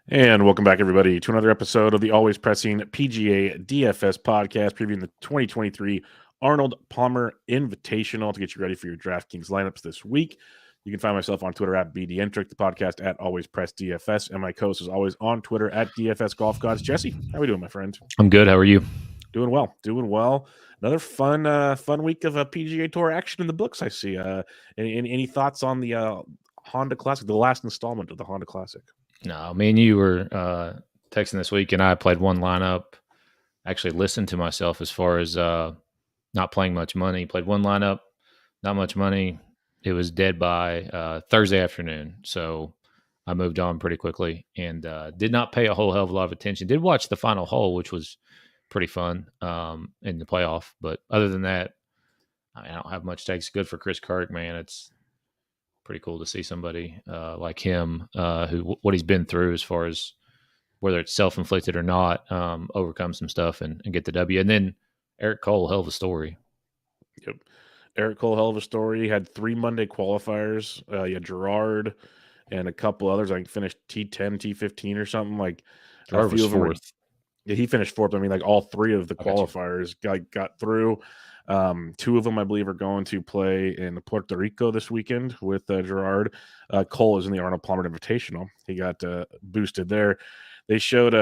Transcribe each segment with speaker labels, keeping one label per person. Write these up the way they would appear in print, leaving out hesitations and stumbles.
Speaker 1: And welcome back, everybody, to another episode of the Always Pressing PGA DFS podcast, previewing the 2023 Arnold Palmer Invitational to get you ready for your DraftKings lineups this week. You can find myself on Twitter at BDentric, the podcast at Always Press DFS, and my co-host is always on Twitter at DFS Golf Gods. Jesse, how are we doing, my friend?
Speaker 2: I'm good. How are you?
Speaker 1: Doing well. Another fun week of PGA Tour action in the books. I see. Any thoughts on the Honda Classic, the last installment of the Honda Classic?
Speaker 2: No, me and you were texting this week, and I played one lineup. Actually, listened to myself as far as not playing much money. Played one lineup, not much money. It was dead by Thursday afternoon, so I moved on pretty quickly and did not pay a whole hell of a lot of attention. Did watch the final hole, which was pretty fun in the playoff, but other than that, I don't have much takes. Good for Chris Kirk, man. It's pretty cool to see somebody like him, who what he's been through as far as whether it's self-inflicted or not, overcome some stuff and get the W. And then Eric Cole, hell of a story.
Speaker 1: Yep. Eric Cole, hell of a story. He had 3 Monday qualifiers. You had Gerard and a couple others. I think finished T10, T15 or something. Like
Speaker 2: Gerard was fourth.
Speaker 1: Yeah, he finished fourth. I mean, like all 3 of the qualifiers got through. 2 of them, I believe, are going to play in Puerto Rico this weekend with Gerard. Cole is in the Arnold Palmer Invitational. He got boosted there. They showed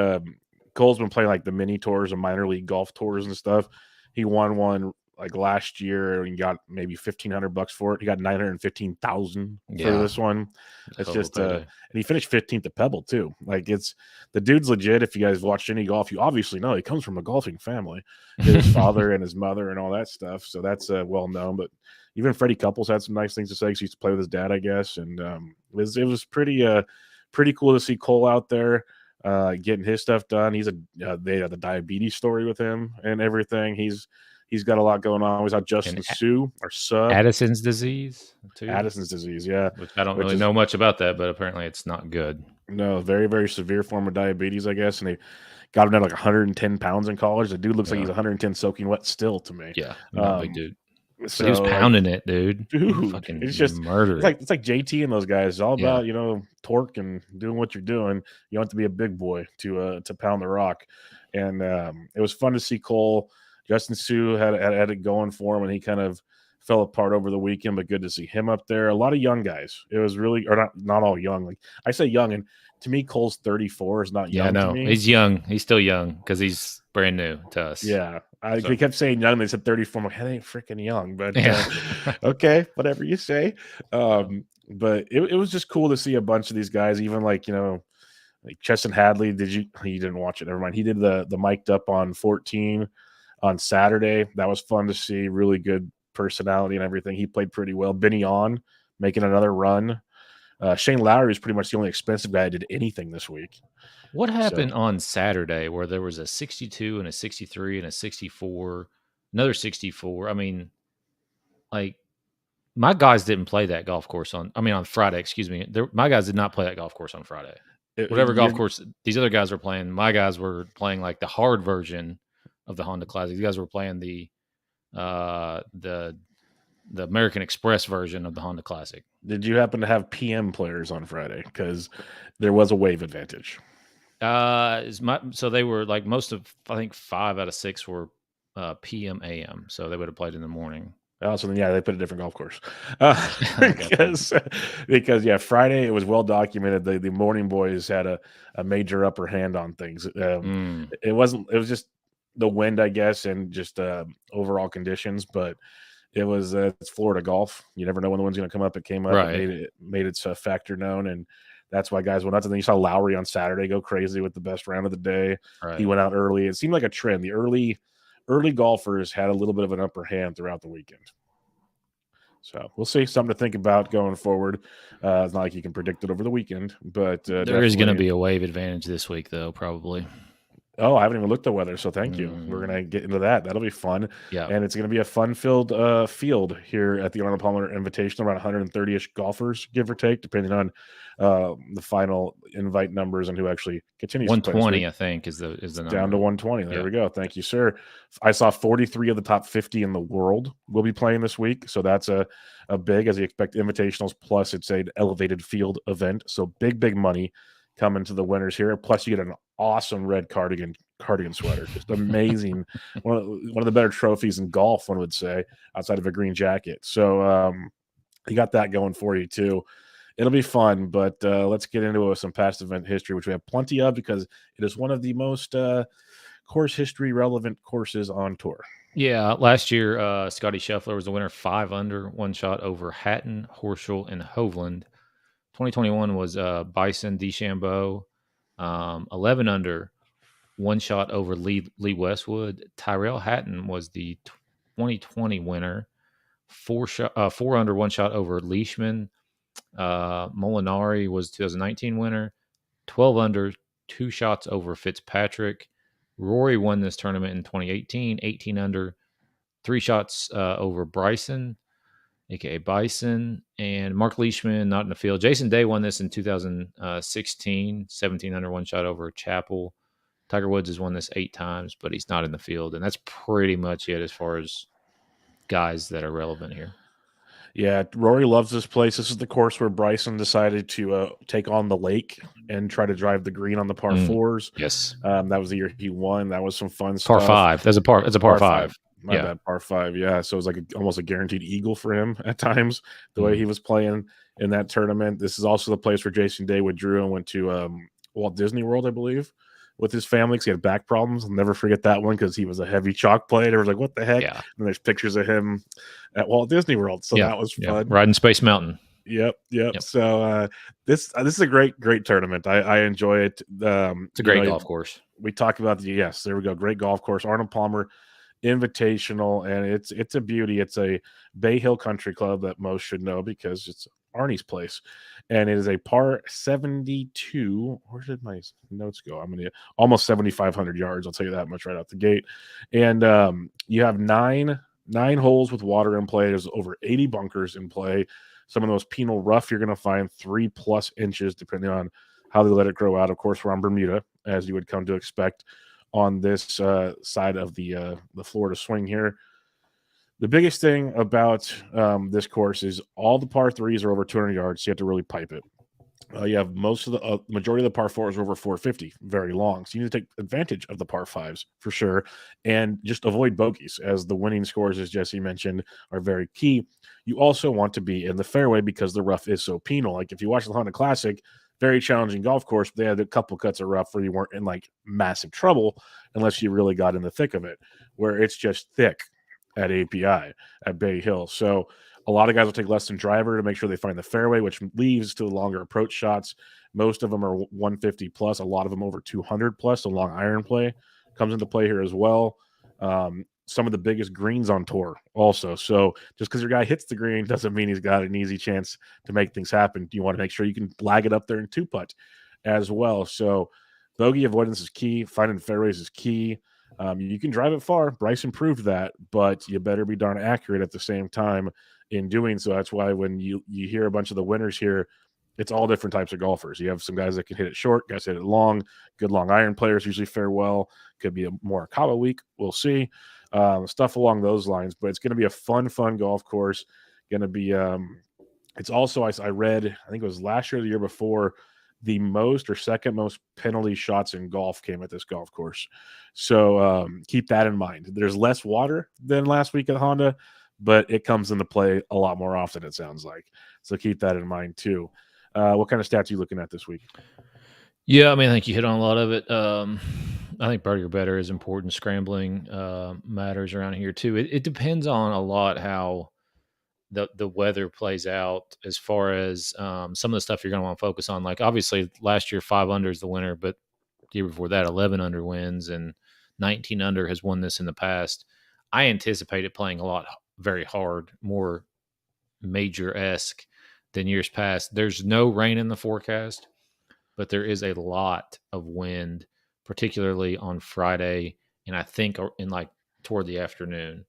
Speaker 1: Cole's been playing like the mini tours and minor league golf tours and stuff. He won one like last year and got maybe $1,500 for it. He got $915,000 for this one. It's just and he finished 15th at Pebble too. Like it's the dude's legit. If you guys watched any golf, you obviously know he comes from a golfing family. His father and his mother and all that stuff. So that's well known. But even Freddie Couples had some nice things to say because he used to play with his dad, I guess. And it was pretty cool to see Cole out there. Getting his stuff done. They had the diabetes story with him and everything. He's got a lot going on. We saw Justin Sue or Sub.
Speaker 2: Addison's disease too.
Speaker 1: Addison's disease, yeah.
Speaker 2: Which I don't really know much about that, but apparently it's not good.
Speaker 1: No, very, very severe form of diabetes, I guess. And they got him down like 110 pounds in college. The dude looks like he's 110 soaking wet still to me.
Speaker 2: Yeah, big dude. So, he was pounding it, dude. Fucking
Speaker 1: it's just
Speaker 2: murder.
Speaker 1: It's like JT and those guys. It's all about torque and doing what you're doing. You don't have to be a big boy to pound the rock. And it was fun to see Cole. Justin Sue had it going for him, and he kind of fell apart over the weekend. But good to see him up there. A lot of young guys. It was really, or not all young. Like I say, young, and to me, Cole's 34 is not young.
Speaker 2: Yeah, no, he's young. He's still young because he's brand new to us.
Speaker 1: Yeah. They kept saying young. They said 34. I'm like, that ain't freaking young. But okay, whatever you say. But it was just cool to see a bunch of these guys, even like Chesson Hadley. You didn't watch it. Never mind. He did the mic'd up on 14 on Saturday. That was fun to see. Really good personality and everything. He played pretty well. Benny On making another run. Shane Lowry was pretty much the only expensive guy that did anything this week.
Speaker 2: What happened on Saturday where there was a 62 and a 63 and a 64, another 64? I mean, like my guys didn't play that golf course on Friday, excuse me. My guys did not play that golf course on Friday. Whatever golf course these other guys were playing, my guys were playing like the hard version of the Honda Classic. These guys were playing the American Express version of the Honda Classic.
Speaker 1: Did you happen to have PM players on Friday? Because there was a wave advantage.
Speaker 2: So they were like I think 5 out of 6 were PM AM. So they would have played in the morning.
Speaker 1: Oh, so then they put a different golf course. Because Friday it was well documented. The morning boys had a major upper hand on things. It was just the wind, I guess, and just overall conditions, but it was it's Florida golf. You never know when the wind's going to come up. It came up, right. It made its factor known, and that's why guys went nuts. And then you saw Lowry on Saturday go crazy with the best round of the day. Right. He went out early. It seemed like a trend. The early golfers had a little bit of an upper hand throughout the weekend. So we'll see. Something to think about going forward. It's not like you can predict it over the weekend, but
Speaker 2: there is going to be a wave advantage this week, though, probably.
Speaker 1: Oh, I haven't even looked at weather, so thank you. We're going to get into that. That'll be fun.
Speaker 2: Yeah.
Speaker 1: And it's going to be a fun-filled field here at the Arnold Palmer Invitational, around 130-ish golfers, give or take, depending on the final invite numbers and who actually continues
Speaker 2: 120, I think, is the number.
Speaker 1: Down to 120. There we go. Thank you, sir. I saw 43 of the top 50 in the world will be playing this week, so that's a big, as you expect, invitationals, plus it's an elevated field event, so big money coming to the winners here. Plus, you get an awesome red cardigan sweater, just amazing. one of the better trophies in golf, one would say, outside of a green jacket. So you got that going for you too. It'll be fun, but let's get into some past event history, which we have plenty of because it is one of the most course history relevant courses on tour.
Speaker 2: Yeah, last year, Scotty Scheffler was the winner, 5 under, 1 shot over Hatton, Horschel, and Hovland. 2021 was Bison DeChambeau, 11 under, 1 shot over Lee Westwood. Tyrell Hatton was the 2020 winner, 4 under, 1 shot over Leishman. Molinari was 2019 winner, 12 under, 2 shots over Fitzpatrick. Rory won this tournament in 2018, 18 under, 3 shots over Bryson, aka Bison, and Mark Leishman not in the field. Jason Day won this in 2016, 17 under, 1 shot over Chappell. Tiger Woods has won this 8 times, but he's not in the field, and that's pretty much it as far as guys that are relevant here.
Speaker 1: Yeah, Rory loves this place. This is the course where Bryson decided to take on the lake and try to drive the green on the par fours.
Speaker 2: Yes,
Speaker 1: that was the year he won. That was some fun
Speaker 2: par
Speaker 1: stuff.
Speaker 2: 5. That's a par. It's a par 5.
Speaker 1: My bad, par 5. Yeah, so it was like almost a guaranteed eagle for him at times. The way he was playing in that tournament. This is also the place where Jason Day withdrew and went to Walt Disney World, I believe, with his family because he had back problems. I'll never forget that one because he was a heavy chalk player. Everyone's like, what the heck?
Speaker 2: Yeah.
Speaker 1: And there's pictures of him at Walt Disney World. So that was fun.
Speaker 2: Riding Space Mountain.
Speaker 1: Yep. So this is a great tournament. I enjoy it.
Speaker 2: It's a great golf course.
Speaker 1: We talked about there we go. Great golf course. Arnold Palmer Invitational, and it's a beauty. It's a Bay Hill Country Club that most should know because it's Arnie's place, and it is a par 72. Where did my notes go? I'm gonna almost 7,500 yards. I'll tell you that much right out the gate. And you have nine holes with water in play. There's over 80 bunkers in play. Some of those penal rough you're gonna find 3+ inches depending on how they let it grow out. Of course, we're on Bermuda, as you would come to expect on this side of the Florida swing here. The biggest thing about this course is all the par 3s are over 200 yards, so you have to really pipe it. You have most of the majority of the par 4s are over 450, very long. So you need to take advantage of the par 5s for sure and just avoid bogeys, as the winning scores, as Jesse mentioned, are very key. You also want to be in the fairway because the rough is so penal. Like if you watch the Honda Classic, very challenging golf course, but they had a couple cuts of rough where you weren't in like massive trouble unless you really got in the thick of it, where it's just thick at API at Bay Hill. So a lot of guys will take less than driver to make sure they find the fairway, which leads to longer approach shots. Most of them are 150 plus, a lot of them over 200 plus. So long iron play comes into play here as well. Some of the biggest greens on tour also. So just because your guy hits the green doesn't mean he's got an easy chance to make things happen. You want to make sure you can lag it up there in 2-putt as well. So bogey avoidance is key. Finding fairways is key. You can drive it far. Bryson proved that, but you better be darn accurate at the same time in doing so. That's why when you hear a bunch of the winners here, it's all different types of golfers. You have some guys that can hit it short, guys hit it long. Good long iron players usually fare well. Could be a more Akawa week. We'll see. Stuff along those lines. But it's going to be a fun golf course. Going to be it's also, I read, I think it was last year or the year before, the most or second most penalty shots in golf came at this golf course. So keep that in mind. There's less water than last week at Honda, but it comes into play a lot more often, it sounds like. So keep that in mind too. What kind of stats are you looking at this week?
Speaker 2: Yeah, I mean, I think you hit on a lot of it. I think birdie or better is important. Scrambling matters around here too. It depends on a lot how the weather plays out as far as some of the stuff you're going to want to focus on. Like obviously last year 5 under is the winner, but the year before that 11 under wins and 19 under has won this in the past. I anticipate it playing a lot very hard, more major-esque than years past. There's no rain in the forecast, but there is a lot of wind, particularly on Friday, and I think in like toward the afternoon.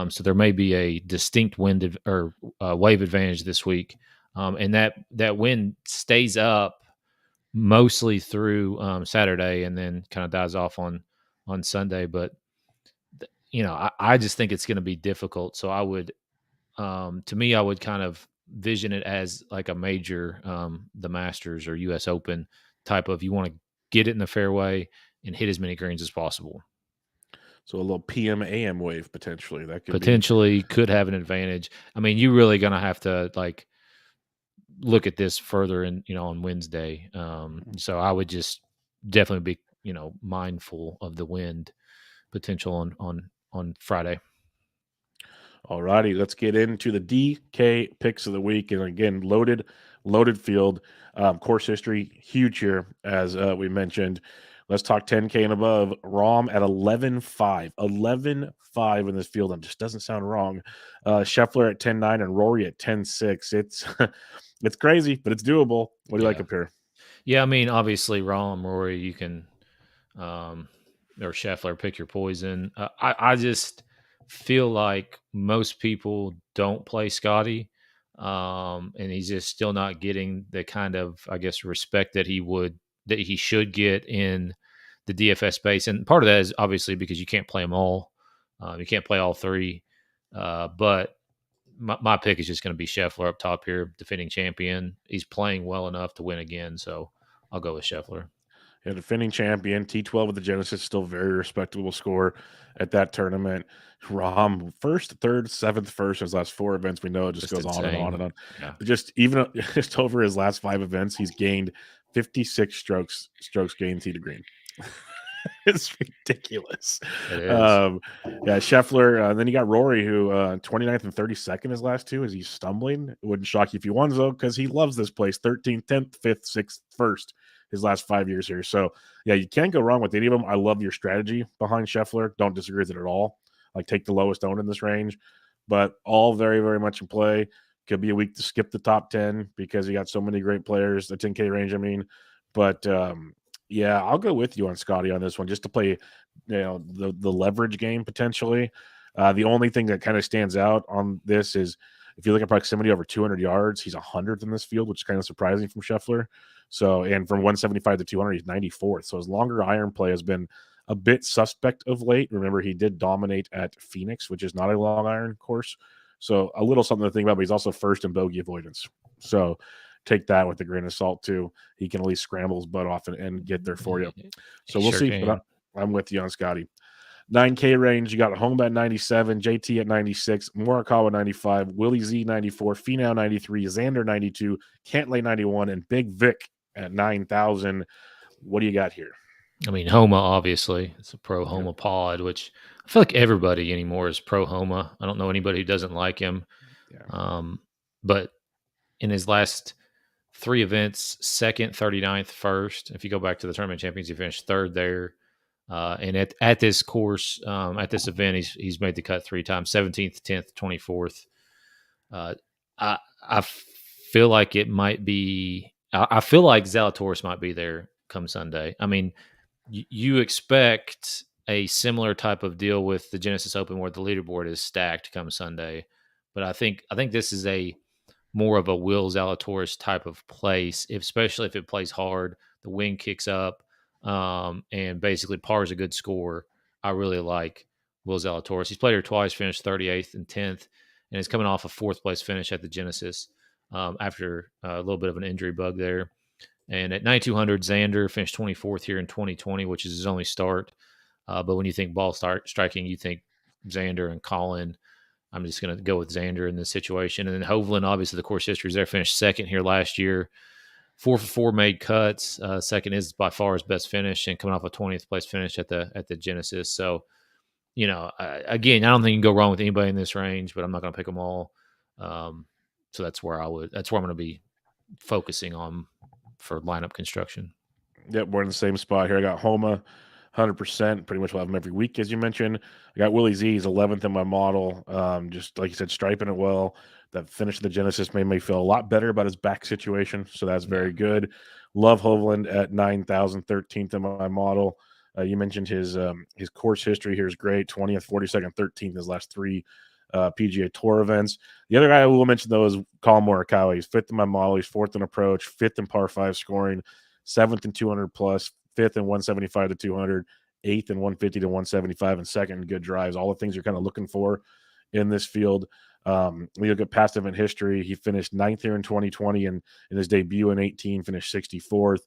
Speaker 2: So there may be a distinct wind or wave advantage this week, and that wind stays up mostly through Saturday, and then kind of dies off on Sunday. But I just think it's going to be difficult. So I would, to me, I would kind of vision it as like a major, the Masters or U.S. Open type of you want to get it in the fairway and hit as many greens as possible.
Speaker 1: So a little PM AM wave potentially that could
Speaker 2: Potentially could have an advantage. I mean, you're really going to have to like look at this further in, on Wednesday. So I would just definitely be, mindful of the wind potential on Friday.
Speaker 1: All righty, let's get into the DK picks of the week. And again, loaded field. Course history, huge here, as we mentioned. Let's talk 10K and above. Rahm at 11.5. 11.5 in this field. It just doesn't sound wrong. Scheffler at 10.9 and Rory at 10.6. It's it's crazy, but it's doable. What do you like up here?
Speaker 2: Yeah, I mean, obviously, Rahm, Rory, you can, or Scheffler, pick your poison. I just feel like most people don't play Scotty, and he's just still not getting the kind of, I guess, respect that he should get in the DFS space. And part of that is obviously because you can't play them all. You can't play all three. But my pick is just going to be Scheffler up top here, defending champion. He's playing well enough to win again, so I'll go with Scheffler.
Speaker 1: Yeah, defending champion, T12 with the Genesis, still very respectable score at that tournament. Rahm, first, third, seventh, first, his last 4 events. We know it just goes insane. On and on and on. Yeah. Just even just over his last 5 events, he's gained 56 strokes gained tee to green. It's ridiculous.
Speaker 2: It is.
Speaker 1: Yeah, Scheffler. Then you got Rory, who 29th and 32nd his last 2. Is he stumbling? It wouldn't shock you if he won, though, because he loves this place. 13th, 10th, 5th, 6th, 1st his last 5 years here. So, yeah, you can't go wrong with any of them. I love your strategy behind Scheffler. Don't disagree with it at all. Like, take the lowest owned in this range. But all very, very much in play. Could be a week to skip the top 10 because you got so many great players, the 10K range, I mean. But, yeah, I'll go with you on Scotty on this one just to play, the leverage game potentially. The only thing that kind of stands out on this is if you look at proximity over 200 yards, he's 100th in this field, which is kind of surprising from Scheffler. So, and from 175 to 200, he's 94th. So his longer iron play has been a bit suspect of late. Remember, he did dominate at Phoenix, which is not a long iron course. So a little something to think about, but he's also first in bogey avoidance. So take that with a grain of salt too. He can at least scramble his butt off and get there for you. So we'll see. But I'm with you on Scotty. 9K range, you got Homa at 97, JT at 96, Morikawa 95, Willie Z 94, Finau 93, Xander 92, Cantlay 91, and Big Vic at 9,000. What do you got here?
Speaker 2: I mean, Homa, obviously. It's a pro Homa pod, which I feel like everybody anymore is pro Homa. I don't know anybody who doesn't like him. Yeah. But in his last 3 events, 2nd, 39th, 1st. If you go back to the tournament champions, he finished 3rd there. And at this course, at this event, he's made the cut 3 times: 17th, 10th, 24th. I feel like it might be. I feel like Zalatoris might be there come Sunday. I mean, you expect a similar type of deal with the Genesis Open where the leaderboard is stacked come Sunday, but I think this is a more of a Will Zalatoris type of place, especially if it plays hard, the wind kicks up, and basically par is a good score. I really like Will Zalatoris. He's played here twice, finished 38th and 10th, and is coming off a 4th place finish at the Genesis after a little bit of an injury bug there. And at 9,200, Xander finished 24th here in 2020, which is his only start. But when you think ball striking, you think Xander and Colin. I'm just going to go with Xander in this situation. And then Hovland, obviously, the course history is there. Finished 2nd here last year. 4 for 4 made cuts. 2nd is by far his best finish, and coming off a 20th place finish at the Genesis. So, again, I don't think you can go wrong with anybody in this range, but I'm not going to pick them all. So that's where I'm going to be focusing on for lineup construction.
Speaker 1: Yep, we're in the same spot here. I got Homa, 100%. Pretty much will have him every week, as you mentioned. I got Willie Z. He's 11th in my model. Just like you said, striping it well. That finish of the Genesis made me feel a lot better about his back situation, so that's very good. Love Hovland at 9,000, 13th in my model. You mentioned his course history here is great. 20th, 42nd, 13th his last 3 PGA Tour events. The other guy I will mention, though, is Colin Morikawa. He's 5th in my model. He's 4th in approach, 5th in par 5 scoring, 7th in 200 plus, 5th in 175 to 200, 8th in 150 to 175, and 2nd in good drives. All the things you're kind of looking for in this field. We look at past event history. He finished 9th here in 2020, and in his debut in 18, finished 64th.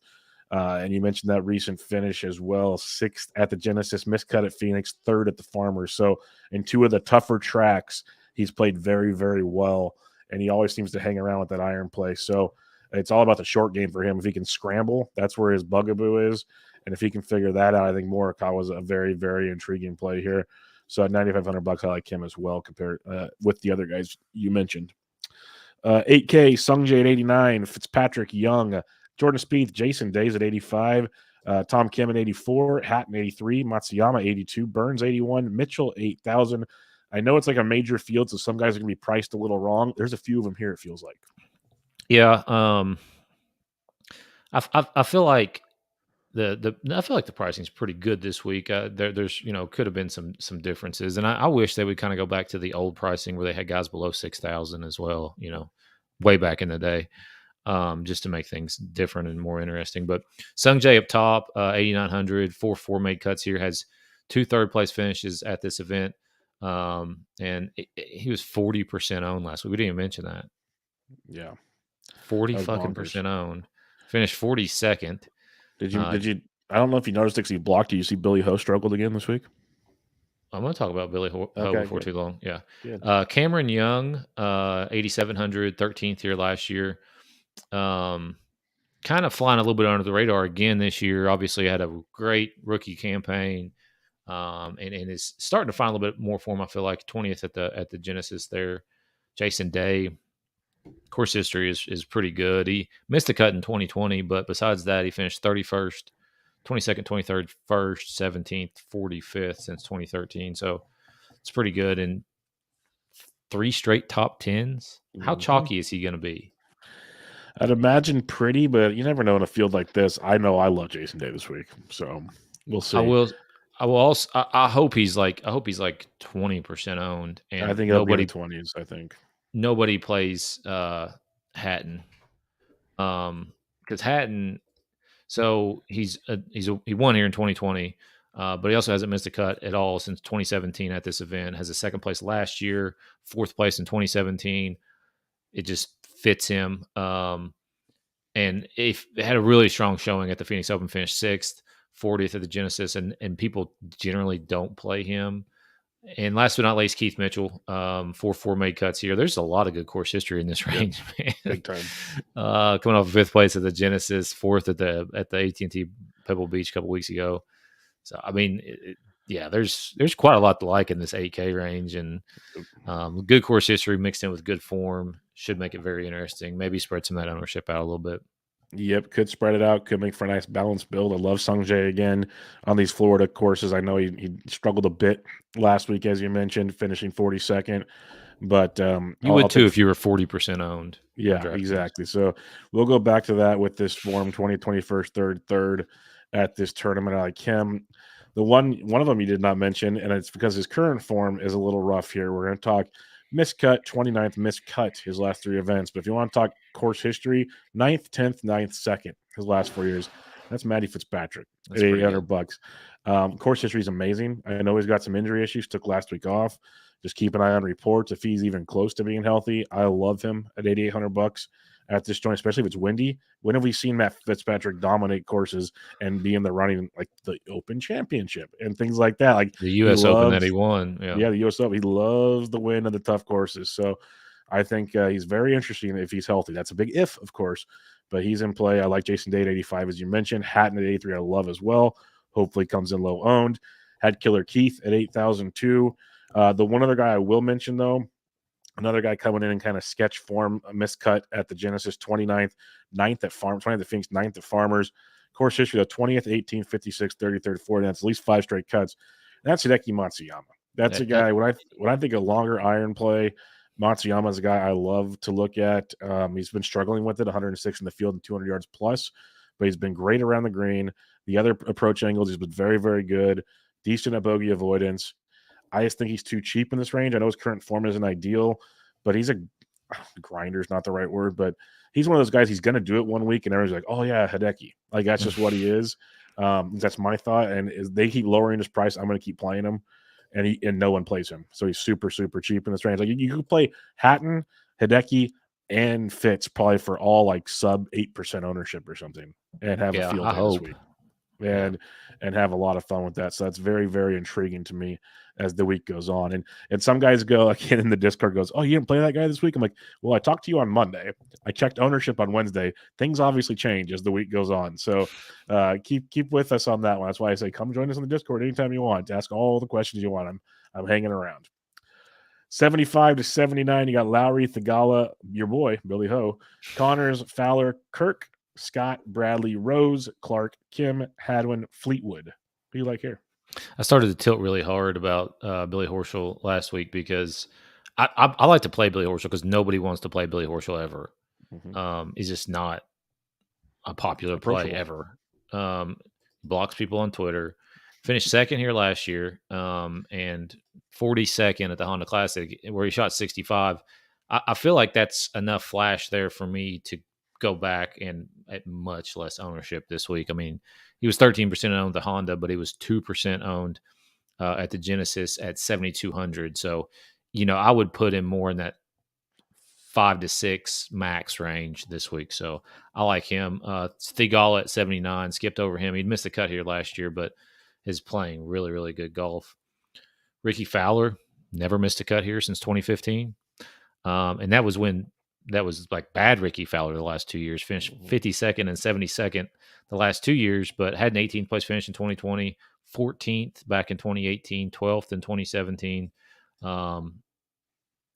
Speaker 1: And you mentioned that recent finish as well, 6th at the Genesis, miscut at Phoenix, 3rd at the Farmers. So in 2 of the tougher tracks, he's played very, very well, and he always seems to hang around with that iron play. So it's all about the short game for him. If he can scramble, that's where his bugaboo is. And if he can figure that out, I think Morikawa is a very, very intriguing play here. So at $9,500, I like him as well compared with the other guys you mentioned. 8K, Sungjae at 89, Fitzpatrick, Young, Jordan Spieth, Jason Days at 85, Tom Kim at 84, Hatton 83, Matsuyama 82, Burns 81, Mitchell 8,000. I know it's like a major field, so some guys are going to be priced a little wrong. There's a few of them here, it feels like.
Speaker 2: Yeah, I feel like I feel like the pricing is pretty good this week. There's could have been some differences, and I wish they would kind of go back to the old pricing where they had guys below 6,000 as well. Way back in the day, just to make things different and more interesting. But Sungjae up top, 8,900, 4 made cuts here, has 2 third-place finishes at this event, and he was 40% owned last week. We didn't even mention that.
Speaker 1: Yeah,
Speaker 2: 40% owned. Finished 42nd.
Speaker 1: Did you? I don't know if you noticed because he blocked. Do you see Billy Ho struggled again this week?
Speaker 2: I'm going to talk about Billy Ho before too long. Yeah.
Speaker 1: Good.
Speaker 2: Cameron Young, 8,700, 13th here last year. Kind of flying a little bit under the radar again this year. Obviously, had a great rookie campaign, and is starting to find a little bit more form. I feel like 20th at the Genesis there. Jason Day. Course history is pretty good. He missed a cut in 2020, but besides that, he finished 31st, 22nd, 23rd, 1st, 17th, 45th since 2013. So it's pretty good. And 3 straight top 10s. How chalky is he going to be?
Speaker 1: I'd imagine pretty, but you never know in a field like this. I know I love Jason Day this week, so we'll see.
Speaker 2: I will also. I hope he's like 20% owned, and
Speaker 1: I think it'll be in the 20s. I think
Speaker 2: nobody plays Hatton, because Hatton. So he won here in 2020, but he also hasn't missed a cut at all since 2017 at this event. Has a 2nd place last year, 4th place in 2017. It just fits him. And it had a really strong showing at the Phoenix Open, finished 6th, 40th at the Genesis, and people generally don't play him. And last but not least, Keith Mitchell, 4 made cuts here. There's a lot of good course history in this range, man.
Speaker 1: Big time.
Speaker 2: Coming off 5th place at the Genesis, 4th at the AT&T Pebble Beach a couple weeks ago. So I mean, there's quite a lot to like in this 8K range, and good course history mixed in with good form should make it very interesting. Maybe spread some of that ownership out a little bit.
Speaker 1: Yep, could spread it out, could make for a nice balanced build. I love Sungjae again on these Florida courses. I know he struggled a bit last week, as you mentioned, finishing 42nd. But
Speaker 2: you would too if you were 40% owned.
Speaker 1: Yeah, exactly. So we'll go back to that with this form 2021st third at this tournament. I like him. The one of them you did not mention, and it's because his current form is a little rough here. We're going to talk miscut, 29th miscut his last 3 events. But if you want to talk course history, 9th, 10th, 9th, 2nd his last 4 years. That's Matty Fitzpatrick at $800. Course history is amazing. I know he's got some injury issues, took last week off. Just keep an eye on reports if he's even close to being healthy. I love him at $8,800 at this joint, especially if it's windy. When have we seen Matt Fitzpatrick dominate courses and be in the running like the Open Championship and things like that? Like
Speaker 2: the U.S. Open that he won.
Speaker 1: Yeah, the U.S. Open. He loves the win of the tough courses. So I think he's very interesting if he's healthy. That's a big if, of course, but he's in play. I like Jason Day at 85, as you mentioned. Hatton at 83, I love as well. Hopefully comes in low owned. Had Killer Keith at 8,002. The one other guy I will mention, though, another guy coming in kind of sketch form, a miscut at the Genesis, 29th, 9th at Farm, 20th at Phoenix, 9th at Farmers. Course history, the 20th, 18th, 56th, 33rd, 40th. That's at least 5 straight cuts. And that's Hideki Matsuyama. That's a guy, when I think of longer iron play, Matsuyama is a guy I love to look at. He's been struggling with it, 106 in the field and 200 yards plus, but he's been great around the green. The other approach angles, he's been very, very good. Decent at bogey avoidance. I just think he's too cheap in this range. I know his current form isn't ideal, but he's a grinder is not the right word, but he's one of those guys. He's going to do it one week, and everyone's like, "Oh yeah, Hideki." Like that's just what he is. That's my thought. And as they keep lowering his price, I'm going to keep playing him, and no one plays him. So he's super, super cheap in this range. Like you could play Hatton, Hideki, and fits probably for all like sub 8% ownership or something, and have a
Speaker 2: Yeah,
Speaker 1: field
Speaker 2: I
Speaker 1: day this
Speaker 2: hope.
Speaker 1: week. And have a lot of fun with that. So that's very, very intriguing to me as the week goes on. And some guys go again in the Discord goes, "Oh, you didn't play that guy this week?" I'm like, "Well, I talked to you on Monday. I checked ownership on Wednesday. Things obviously change as the week goes on. So keep with us on that one. That's why I say come join us on the Discord anytime you want to ask all the questions you want. I'm hanging around. 75 to 79, you got Lowry, Thigala, your boy, Billy Ho, Connors, Fowler, Kirk, Scott, Bradley, Rose, Clark, Kim, Hadwin, Fleetwood. Who do you like here?
Speaker 2: I started to tilt really hard about Billy Horschel last week because I like to play Billy Horschel because nobody wants to play Billy Horschel ever. He's just not a popular play ever. Blocks people on Twitter. Finished second here last year, and 42nd at the Honda Classic, where he shot 65. I feel like that's enough flash there for me to go back and at much less ownership this week. I mean, he was 13% owned the Honda, but he was 2% owned at the Genesis at 7,200. So, I would put him more in that 5 to 6 max range this week. So I like him. Thigala at 79, skipped over him. He'd missed a cut here last year, but is playing really, really good golf. Ricky Fowler never missed a cut here since 2015. And that was like bad Ricky Fowler the last 2 years, finished 52nd and 72nd the last 2 years, but had an 18th place finish in 2020, 14th back in 2018, 12th in 2017. And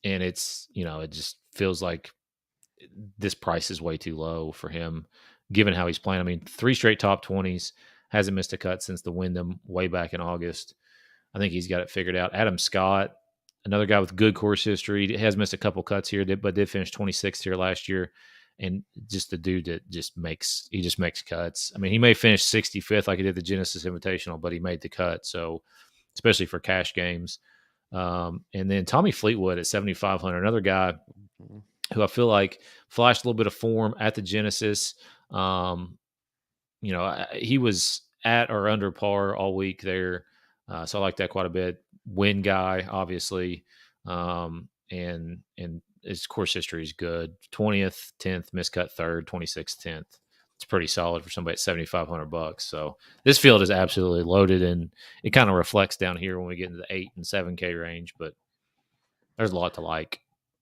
Speaker 2: it's, it just feels like this price is way too low for him, given how he's playing. I mean, 3 straight top 20s, hasn't missed a cut since the Wyndham way back in August. I think he's got it figured out. Adam Scott, another guy with good course history, has missed a couple cuts here, but did finish 26th here last year. And just the dude that just makes cuts. I mean, he may finish 65th like he did the Genesis Invitational, but he made the cut. So, especially for cash games. And then Tommy Fleetwood at 7,500, another guy who I feel like flashed a little bit of form at the Genesis. He was at or under par all week there. So I like that quite a bit. Win guy, obviously. And his course history is good. 20th, 10th, miscut third, 26th, 10th. It's pretty solid for somebody at $7,500. So this field is absolutely loaded, and it kind of reflects down here when we get into the 8 and 7K range, but there's a lot to like.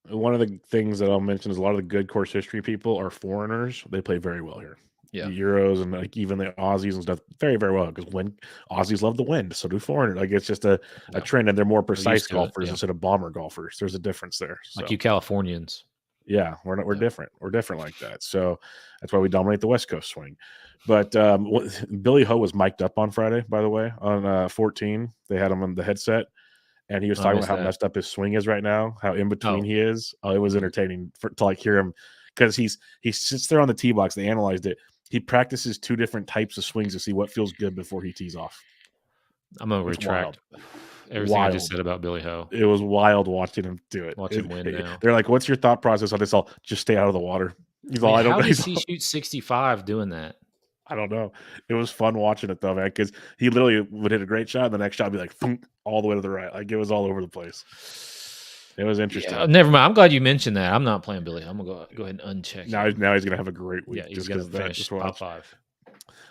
Speaker 1: One of the things that I'll mention is a lot of the good course history people are foreigners. They play very well here.
Speaker 2: Yeah.
Speaker 1: The Euros and like even the Aussies and stuff very, very well, because when Aussies love the wind, so do foreigners. Like it's just a trend, and they're more precise golfers instead of bomber golfers. There's a difference there.
Speaker 2: Like you Californians.
Speaker 1: Yeah, we're different. We're different like that. So that's why we dominate the West Coast swing. But Billy Ho was mic'd up on Friday, by the way, on 14. They had him on the headset, and he was talking about how messed up his swing is right now, how in between he is. Oh, it was entertaining to like hear him, because he sits there on the tee box. They analyzed it. He practices 2 different types of swings to see what feels good before he tees off.
Speaker 2: I'm gonna retract everything I just said about Billy Ho.
Speaker 1: It was wild watching him do it.
Speaker 2: Watch him win now.
Speaker 1: They're like, "What's your thought process on this? I'll just stay out of the water." He's all,
Speaker 2: how does he shoot 65 doing that?
Speaker 1: I don't know. It was fun watching it though, man, because he literally would hit a great shot, and the next shot would be like thunk, all the way to the right. Like it was all over the place. It was interesting.
Speaker 2: Yeah, never mind. I'm glad you mentioned that. I'm not playing Billy. I'm gonna go ahead and uncheck.
Speaker 1: Now he's gonna have a great week.
Speaker 2: Yeah, he's gonna finish top 5.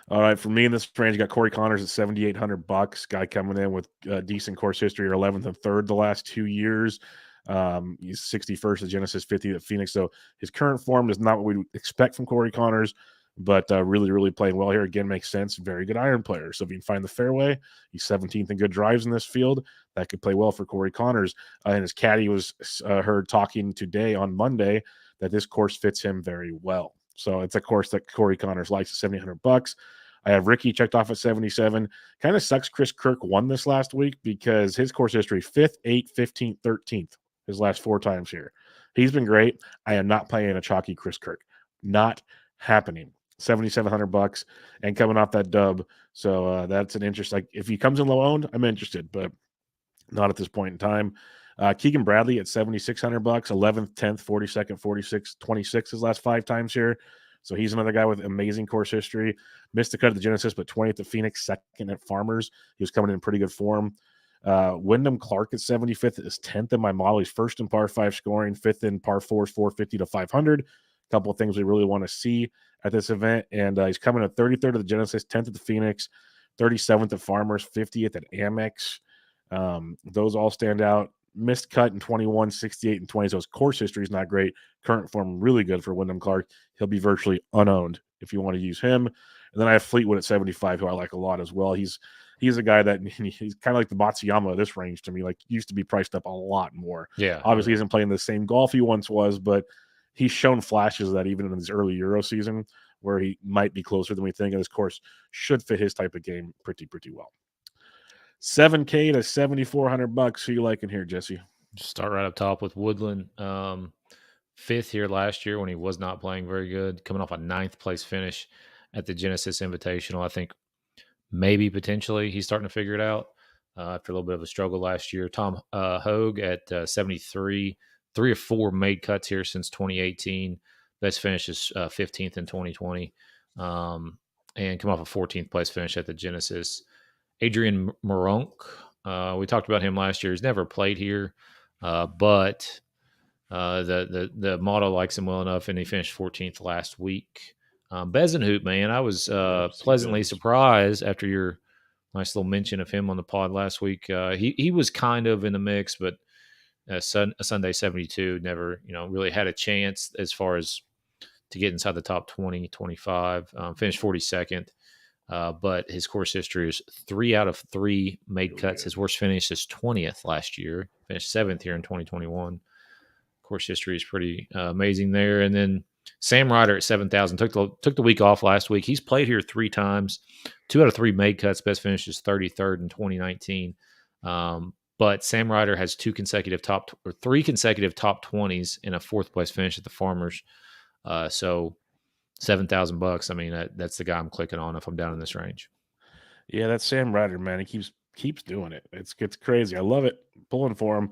Speaker 1: All right, for me in this range, you got Corey Connors at $7,800. Guy coming in with decent course history, or 11th and 3rd the last 2 years. He's 61st at Genesis, 50th at Phoenix. So his current form is not what we would expect from Corey Connors, but really, really playing well here. Again, makes sense. Very good iron player. So if you can find the fairway, he's 17th in good drives in this field. That could play well for Corey Connors. And his caddy was heard talking today on Monday that this course fits him very well. So it's a course that Corey Connors likes at $7,800. I have Ricky checked off at 77. Kind of sucks Chris Kirk won this last week because his course history, 5th, 8th, 15th, 13th, his last 4 times here. He's been great. I am not playing a chalky Chris Kirk. Not happening. $7,700 and coming off that dub. So that's an interest. Like if he comes in low owned, I'm interested, but not at this point in time. Keegan Bradley at $7,600, 11th, 10th, 42nd, 46th, 26th his last 5 times here. So he's another guy with amazing course history. Missed the cut at the Genesis, but 20th at Phoenix, 2nd at Farmers. He was coming in pretty good form. Wyndham Clark at 75th is 10th in my model. He's first in par 5 scoring, 5th in par 4s, 450 to 500. A couple of things we really want to see at this event. And he's coming at 33rd at the Genesis, 10th at the Phoenix, 37th at Farmers, 50th at Amex. Those all stand out. Missed cut in 21, 68 and 20. So his course history is not great. Current form really good for Wyndham Clark. He'll be virtually unowned if you want to use him. And then I have Fleetwood at 75, who I like a lot as well. He's a guy that he's kind of like the Matsuyama of this range to me. Like, used to be priced up a lot more.
Speaker 2: Yeah.
Speaker 1: Obviously, he isn't playing the same golf he once was, but he's shown flashes of that even in his early Euro season, where he might be closer than we think. And this course should fit his type of game pretty well. $7K to $7,400. Who you liking here, Jesse?
Speaker 2: Just start right up top with Woodland. 5th here last year when he was not playing very good, coming off a 9th place finish at the Genesis Invitational. I think maybe potentially he's starting to figure it out after a little bit of a struggle last year. Tom Hogue at 73, 3 or 4 made cuts here since 2018. Best finish is 15th in 2020, and come off a 14th place finish at the Genesis. Adrian Moronk, we talked about him last year. He's never played here, but the model likes him well enough, and he finished 14th last week. Bezenhoop, man, I was pleasantly surprised after your nice little mention of him on the pod last week. He was kind of in the mix, but a Sunday 72 never really had a chance as far as to get inside the top 20, 25. Finished 42nd. But his course history is 3 out of 3 made really cuts. Good. His worst finish is 20th last year. Finished 7th here in 2021. Course history is pretty amazing there. And then Sam Ryder at 7,000 took the week off last week. He's played here 3 times, 2 out of 3 made cuts. Best finish is 33rd in 2019. But Sam Ryder has 3 consecutive top 20s and a 4th place finish at the Farmers. So $7,000. I mean, that's the guy I'm clicking on if I'm down in this range.
Speaker 1: Yeah, that's Sam Ryder, man. He keeps doing it. It's crazy. I love it. Pulling for him.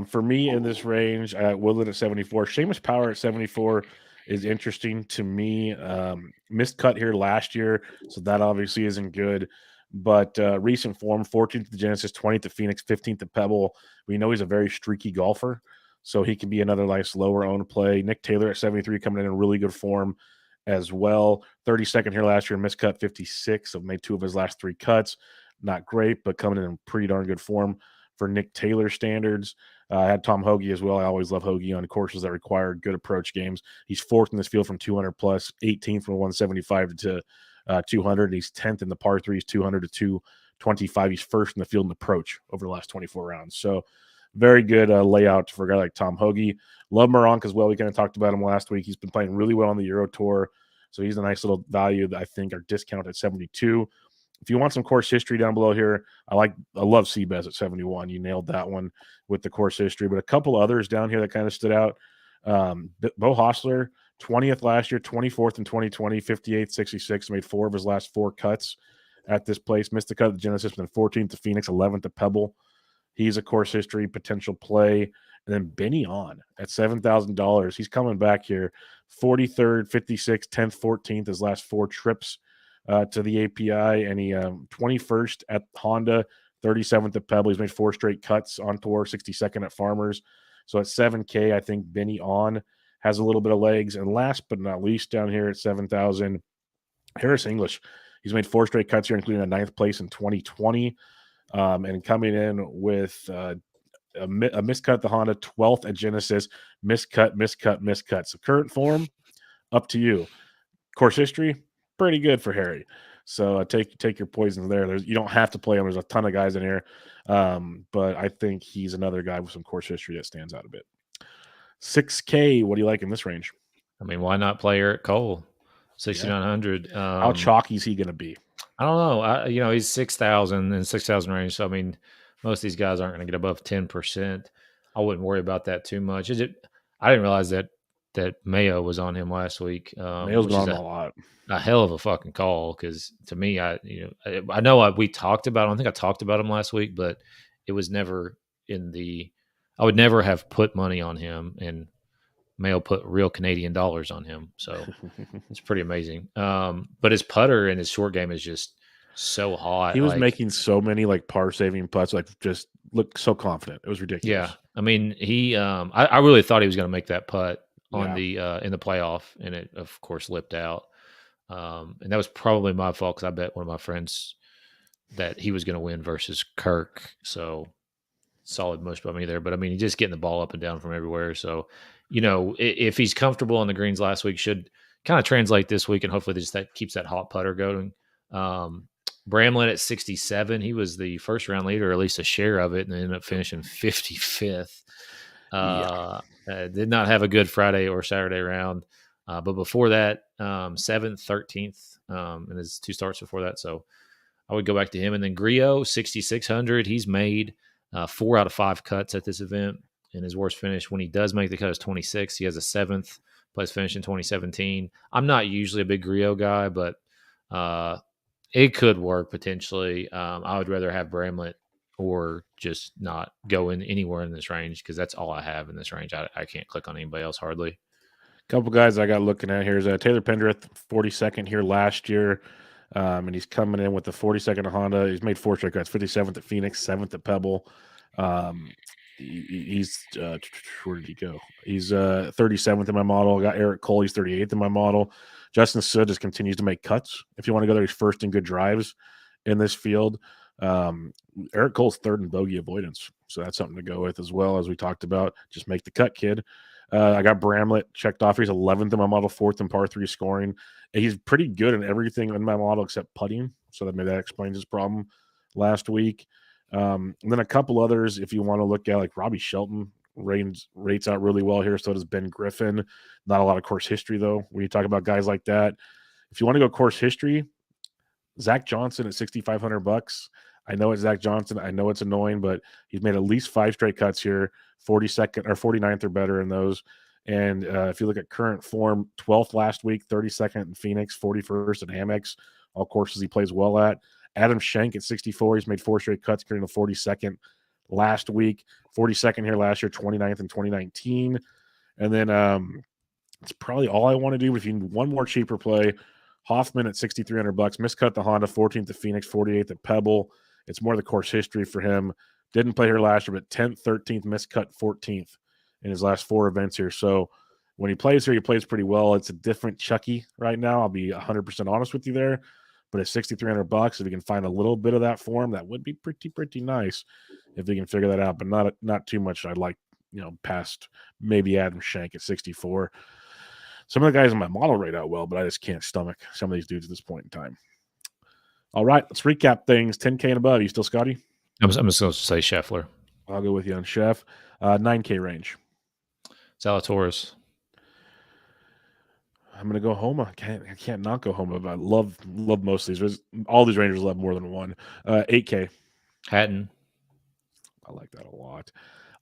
Speaker 1: For me in this range, I got Woodland at 74. Seamus Power at 74 is interesting to me. Missed cut here last year, so that obviously isn't good. But recent form, 14th at the Genesis, 20th at Phoenix, 15th at Pebble. We know he's a very streaky golfer, so he can be another nice lower-owned play. Nick Taylor at 73 coming in really good form as well. 32nd here last year, missed cut 56, so made 2 of his last 3 cuts. Not great, but coming in pretty darn good form for Nick Taylor standards. I had Tom Hogue as well. I always love Hogue on courses that require good approach games. He's 4th in this field from 200 plus, 18th from 175 to 200. He's 10th in the par 3s, 200 to 225. He's 1st in the field in approach over the last 24 rounds. So very good layout for a guy like Tom Hogue. Love Moronk as well. We kind of talked about him last week. He's been playing really well on the Euro Tour. So he's a nice little value that I think are discount at 72. If you want some course history down below here, I love Seabez at 71. You nailed that one with the course history. But a couple others down here that kind of stood out. Bo Hostler, 20th last year, 24th in 2020, 58th, 66, made 4 of his last 4 cuts at this place. Missed the cut at the Genesis, then 14th to Phoenix, 11th to Pebble. He's a course history potential play. And then Benny On at $7,000. He's coming back here. 43rd, 56th, 10th, 14th, his last 4 trips to the API. And he 21st at Honda, 37th at Pebble. He's made 4 straight cuts on tour, 62nd at Farmers. So at $7K, I think Benny On has a little bit of legs. And last but not least, down here at $7,000, Harris English. He's made 4 straight cuts here, including a 9th place in 2020. And coming in with a miscut at the Honda, 12th at Genesis, miscut. So current form, up to you. Course history, pretty good for Harry. So take your poisons there. You don't have to play him. There's a ton of guys in here. But I think he's another guy with some course history that stands out a bit. 6K, what do you like in this range?
Speaker 2: I mean, why not play Eric Cole? 6,900.
Speaker 1: How chalky is he going to be?
Speaker 2: I don't know. He's 6,000 in 6,000 range. So, I mean, most of these guys aren't going to get above 10%. I wouldn't worry about that too much. I didn't realize that Mayo was on him last week.
Speaker 1: Mayo's been on a lot.
Speaker 2: A hell of a fucking call, because to me, I know we talked about him. I think I talked about him last week, but it was never I would never have put money on him, and Mayo put real Canadian dollars on him. So it's pretty amazing. But his putter and his short game is just so hot.
Speaker 1: He was
Speaker 2: Like,
Speaker 1: making so many like par saving putts, like just looked so confident. It was ridiculous.
Speaker 2: yeah, I mean, I really thought he was going to make that putt on
Speaker 1: Yeah.
Speaker 2: the in the playoff, and it of course lipped out. And that was probably my fault because I bet one of my friends that he was going to win versus Kirk. So solid mush by me there. But I mean, he's just getting the ball up and down from everywhere. So, if he's comfortable on the greens last week, should kind of translate this week, and hopefully just that keeps that hot putter going. Bramlett at 67, he was the first round leader, or at least a share of it, and ended up finishing 55th. Did not have a good Friday or Saturday round. But before that, 7th, 13th, in his 2 starts before that. So I would go back to him. And then Griot, 6,600. He's made 4 out of 5 cuts at this event. And his worst finish, when he does make the cut, is 26. He has a 7th place finish in 2017. I'm not usually a big Griot guy, but it could work potentially. I would rather have Bramlett or just not go in anywhere in this range because that's all I have in this range. I can't click on anybody else hardly.
Speaker 1: Couple guys I got looking at here is Taylor Pendrith, 42nd here last year. And he's coming in with the 42nd Honda. He's made 4 straight cuts, 57th at Phoenix, 7th at Pebble. He's where did he go? He's 37th in my model. I got Eric Cole. He's 38th in my model. Justin Suh just continues to make cuts. If you want to go there, he's first in good drives in this field. Eric Cole's 3rd in bogey avoidance, so that's something to go with as well. As we talked about, just make the cut, kid. I got Bramlett checked off. He's 11th in my model, 4th in par 3 scoring. And he's pretty good in everything in my model except putting, so that maybe that explains his problem last week. And then a couple others, if you want to look at, like Robbie Shelton rates out really well here. So does Ben Griffin. Not a lot of course history, though, when you talk about guys like that. If you want to go course history, Zach Johnson at $6,500. I know it's Zach Johnson. I know it's annoying, but he's made at least 5 straight cuts here, 42nd or 49th or better in those. And if you look at current form, 12th last week, 32nd in Phoenix, 41st in Amex, all courses he plays well at. Adam Schenk at 64. He's made 4 straight cuts, getting to 42nd last week, 42nd here last year, 29th in 2019. And then it's probably all I want to do. If you need one more cheaper play, Hoffman at $6,300, miscut the Honda, 14th at Phoenix, 48th at Pebble. It's more the course history for him. Didn't play here last year, but 10th, 13th, miscut 14th in his last 4 events here. So when he plays here, he plays pretty well. It's a different Chucky right now. I'll be 100% honest with you there. But at $6,300, if you can find a little bit of that form, that would be pretty nice if you can figure that out. But not too much. I'd like, past maybe Adam Schenk at 64. Some of the guys in my model rate out well, but I just can't stomach some of these dudes at this point in time. All right, let's recap things. 10K and above. You still Scotty?
Speaker 2: I'm just going to say Scheffler.
Speaker 1: I'll go with you on Chef. 9K range.
Speaker 2: Zalatoris.
Speaker 1: I'm going to go Homa. I can't not go Homa, but I love most of these. All these Rangers love more than one. 8K.
Speaker 2: Hatton.
Speaker 1: I like that a lot.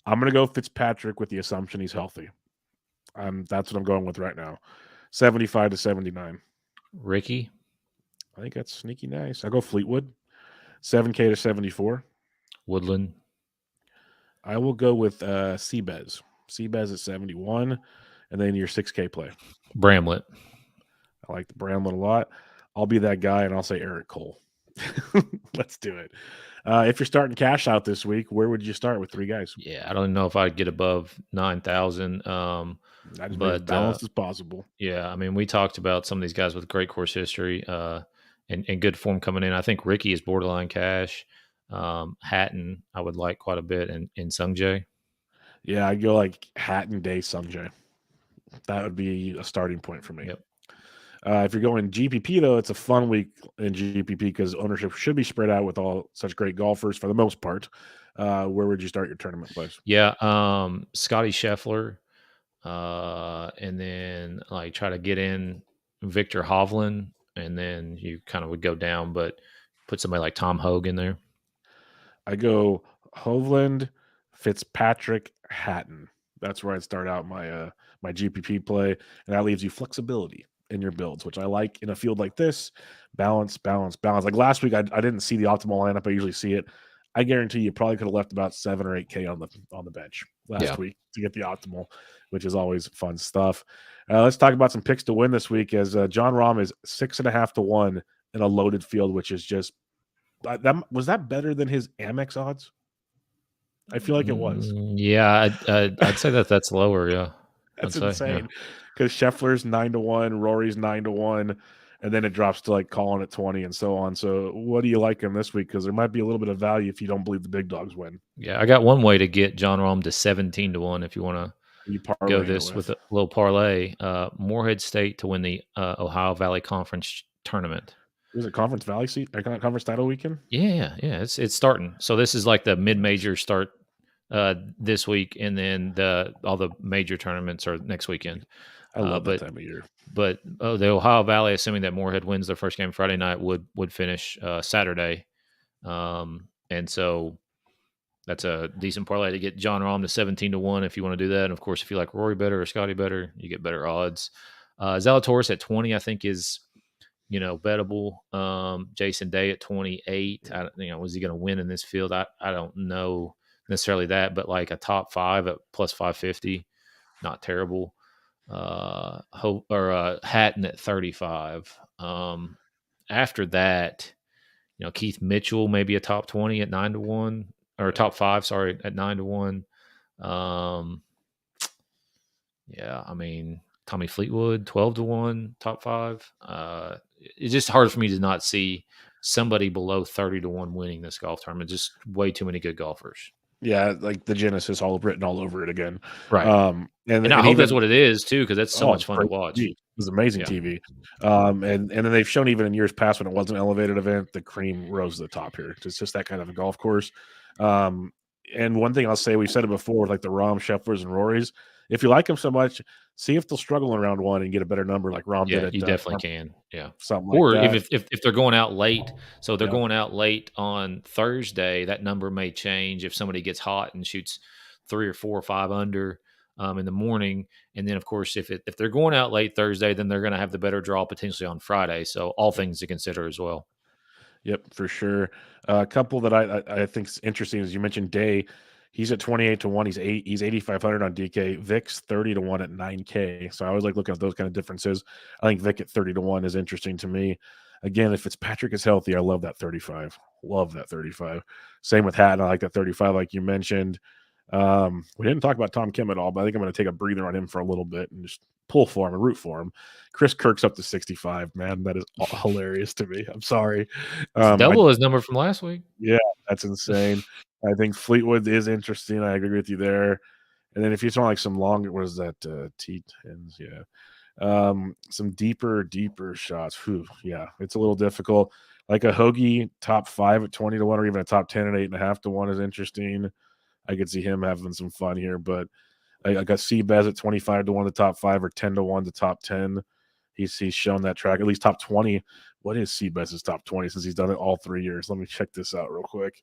Speaker 1: I'm going to go Fitzpatrick with the assumption he's healthy. That's what I'm going with right now. 75 to 79.
Speaker 2: Ricky.
Speaker 1: I think that's sneaky nice. I'll go Fleetwood. 7K to 74.
Speaker 2: Woodland.
Speaker 1: I will go with Seabez. Seabez at 71. And then your 6K play.
Speaker 2: Bramlett.
Speaker 1: I like the Bramlett a lot. I'll be that guy, and I'll say Eric Cole. Let's do it. If you're starting cash out this week, where would you start with 3 guys?
Speaker 2: Yeah, I don't know if I'd get above 9,000.
Speaker 1: As balanced as possible.
Speaker 2: Yeah, I mean, we talked about some of these guys with great course history and good form coming in. I think Ricky is borderline cash. Hatton, I would like quite a bit, and Sungjae.
Speaker 1: Yeah, I'd go like Hatton, Day, Sungjae. That would be a starting point for me.
Speaker 2: Yep.
Speaker 1: If you're going GPP, though, it's a fun week in GPP because ownership should be spread out with all such great golfers for the most part. Where would you start your tournament place?
Speaker 2: Yeah, Scotty Scheffler, and then like try to get in Victor Hovland, and then you kind of would go down, but put somebody like Tom Hogue in there.
Speaker 1: I go Hovland, Fitzpatrick, Hatton. That's where I'd start out my my GPP play, and that leaves you flexibility in your builds, which I like in a field like this. Balance. Like last week, I didn't see the optimal lineup. I usually see it. I guarantee you probably could have left about 7 or 8K on the bench last week to get the optimal, which is always fun stuff. Let's talk about some picks to win this week. As John Rahm is 6.5 to 1 in a loaded field, which is just was that better than his Amex odds? I feel like it was.
Speaker 2: Yeah, I'd say that's lower. Yeah, I'd
Speaker 1: That's
Speaker 2: say. Yeah.
Speaker 1: insane because Scheffler's 9-1, Rory's 9-1, and then it drops to like Colin at 20 and so on. So, what do you like him this week? Because there might be a little bit of value if you don't believe the big dogs win.
Speaker 2: Yeah, I got one way to get John Rahm to 17-1 if you want to
Speaker 1: Who you
Speaker 2: go
Speaker 1: parlaying it
Speaker 2: this with
Speaker 1: with?
Speaker 2: a little parlay. Morehead State to win the Ohio Valley Conference tournament.
Speaker 1: Was it Conference Valley seat? Conference title weekend?
Speaker 2: Yeah. It's starting. So this is like the mid-major start this week, and then all the major tournaments are next weekend.
Speaker 1: I love that
Speaker 2: But
Speaker 1: time of year.
Speaker 2: But the Ohio Valley, assuming that Morehead wins their first game Friday night, would finish Saturday, and so that's a decent parlay to get John Rahm to 17-1 if you want to do that. And of course, if you like Rory better or Scotty better, you get better odds. Zalatoris at 20, I think is bettable. Jason Day at 28. Was he going to win in this field? I don't know necessarily that, but like a top 5 at plus 550, not terrible. Hatton at 35. After that, Keith Mitchell maybe a top 20 at 9-1 or top 5, sorry, at 9-1. Yeah, I mean Tommy Fleetwood 12-1, top 5. It's just hard for me to not see somebody below 30-1 winning this golf tournament. Just way too many good golfers.
Speaker 1: Yeah, like the Genesis all written all over it again.
Speaker 2: Right.
Speaker 1: And
Speaker 2: I hope
Speaker 1: even,
Speaker 2: that's what it is too, because that's so much
Speaker 1: it's
Speaker 2: fun to
Speaker 1: great
Speaker 2: watch.
Speaker 1: TV. It was amazing
Speaker 2: Yeah.
Speaker 1: TV. And then they've shown even in years past when it was an elevated event, the cream rose to the top here. It's just that kind of a golf course. And one thing I'll say, we've said it before with like the Rahm, Schefflers, and Rorys. If you like them so much, see if they'll struggle in round 1 and get a better number like Rahm
Speaker 2: Yeah,
Speaker 1: did at
Speaker 2: you definitely can. Yeah.
Speaker 1: something
Speaker 2: Or
Speaker 1: like that.
Speaker 2: if they're going out late, so they're
Speaker 1: Yeah.
Speaker 2: going out late on Thursday, that number may change if somebody gets hot and shoots 3 or 4 or 5 under in the morning. And then, of course, if they're going out late Thursday, then they're going to have the better draw potentially on Friday. So all things to consider as well.
Speaker 1: Yep, for sure. A couple that I think is interesting is you mentioned Day. He's at 28-1. He's 8,500 on DK. Vic's 30-1 at 9K. So I always like looking at those kind of differences. I think Vic at 30-1 is interesting to me. Again, if Fitzpatrick is healthy, I love that 35. Love that 35. Same with Hatton. I like that 35, like you mentioned. We didn't talk about Tom Kim at all, but I think I'm going to take a breather on him for a little bit and just pull for him and root for him. Chris Kirk's up to 65. Man, that is hilarious to me. I'm sorry.
Speaker 2: Double his number from last week.
Speaker 1: Yeah, that's insane. I think Fleetwood is interesting. I agree with you there. And then if you want like some longer, what is that? T10s, yeah. Some deeper shots. Whew, yeah, it's a little difficult. Like a Hoagie top 5 at 20-1, or even a top 10 at 8.5-1 is interesting. I could see him having some fun here, but I got Seabez at 25-1 to top 5 or 10-1 to top 10. He's shown that track, at least top 20. What is Seabez's top 20 since he's done it all 3 years? Let me check this out real quick.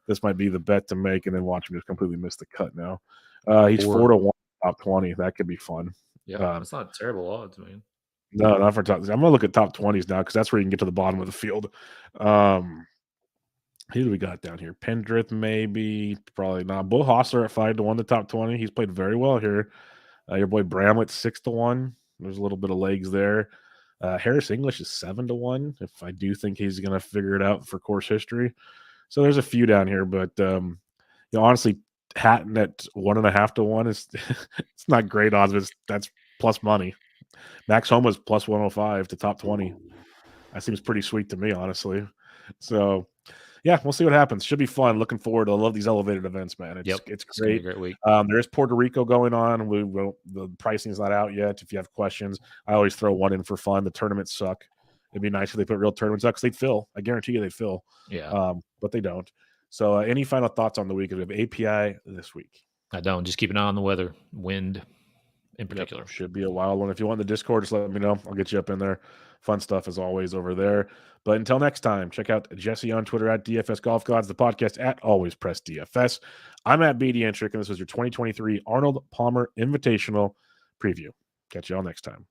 Speaker 1: This might be the bet to make, and then watch him just completely miss the cut now. He's 4-1 top 20. That could be fun.
Speaker 2: Yeah, that's not terrible odds, man.
Speaker 1: No, not for top. I'm gonna look at top 20s now because that's where you can get to the bottom of the field. Who do we got down here? Pendrith, maybe, probably not. Bull Hostler at 5-1 to top 20. He's played very well here. Your boy Bramlett 6-1. There's a little bit of legs there. Harris English is 7-1. If I do think he's going to figure it out for course history, so there's a few down here, but honestly, Hatton at 1.5-1 is it's not great odds, but that's plus money. Max Homa's plus 105 to top 20. That seems pretty sweet to me, honestly. So. Yeah, we'll see what happens. Should be fun. Looking forward. I love these elevated events, man. It's great.
Speaker 2: It's gonna be a great week.
Speaker 1: There is Puerto Rico going on. The pricing is not out yet. If you have questions, I always throw one in for fun. The tournaments suck. It'd be nice if they put real tournaments out because they'd fill. I guarantee you they'd fill.
Speaker 2: Yeah.
Speaker 1: But they don't. So any final thoughts on the week? We have API this week.
Speaker 2: I don't. Just keep an eye on the weather, wind in particular.
Speaker 1: Yep, should be a wild one. If you want the Discord, just let me know. I'll get you up in there. Fun stuff as always over there. But until next time, check out Jesse on Twitter at DFS Golf Gods, the podcast at Always Press DFS. I'm at BD Antrick, and this was your 2023 Arnold Palmer Invitational preview. Catch you all next time.